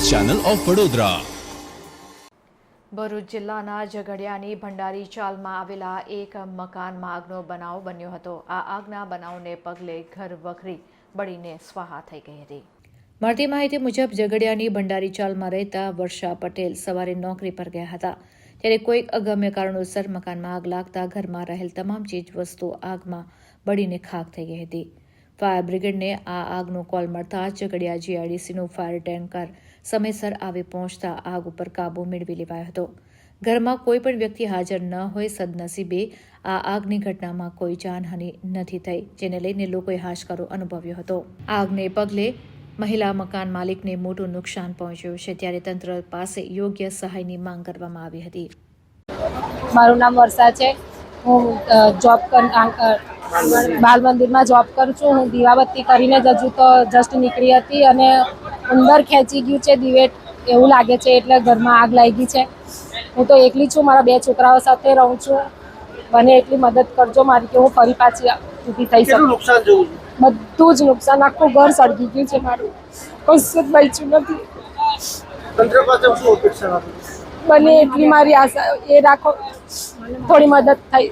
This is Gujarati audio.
Channel of Vadodara. ભરૂચ જિલ્લાના ઝઘડિયાની ભંડારી ચાલમાં આવેલા એક મકાનમાં આગનો બનાવ બન્યો હતો। આ આગના બનાવને પગલે ઘર વખરી બળીને સ્વાહા થઈ ગઈ હતી। મળતી માહિતી મુજબ ઝઘડિયાની ભંડારી ચાલમાં રહેતા વર્ષા પટેલ સવારે નોકરી પર ગયા હતા, ત્યારે કોઈક અગમ્ય કારણોસર મકાનમાં આગ લાગતા ઘરમાં રહેલ તમામ ચીજ વસ્તુઓ આગમાં બળીને ખાખ થઈ ગઈ હતી। ફાયર બ્રિગેડને આ આગનો કોલ મળતા ઝઘડિયા જીઆઈડીસીનું ફાયર ટેન્કર સમયસર આવી પહોંચતા આગ ઉપર કાબુ મેળવી લેવાયો હતો। ઘરમાં કોઈ પણ વ્યક્તિ હાજર ન હોય સદનસીબે આ આગની ઘટનામાં કોઈ જાનહાનિ નથી થઈ, જેને લઈને લોકોએ હાશકારો અનુભવ્યો હતો। આગને પગલે મહિલા મકાન માલિકને મોટું નુકસાન પહોંચ્યું છે, ત્યારે તંત્ર પાસે યોગ્ય સહાયની માંગ કરવામાં આવી હતી। મારું નામ વર્ષા છે। હું બાલ મંદિરમાં જોબ કરું છું। હું દીવાબત્તી કરીને જ હજુ તો જસ્ટ નીકળી હતી અને અંદર ખેંચી ગયું છે દિવેટ એવું લાગે છે, એટલે ઘરમાં આગ લાગી છે। હું તો એકલી છું, મારા 2 છોકરાઓ સાથે રહું છું। મને એટલી મદદ કરજો મારી કે હું ફરી પાછી ઊભી થઈ શકું। બધું જ નુકસાન, આખું ઘર સળગી ગયું છે મારું, કશું જ બચ્યું નથી। તંત્ર પાસે શું અપેક્ષા રાખો? બને એટલી મારી આશા એ રાખો, થોડી મદદ થઈ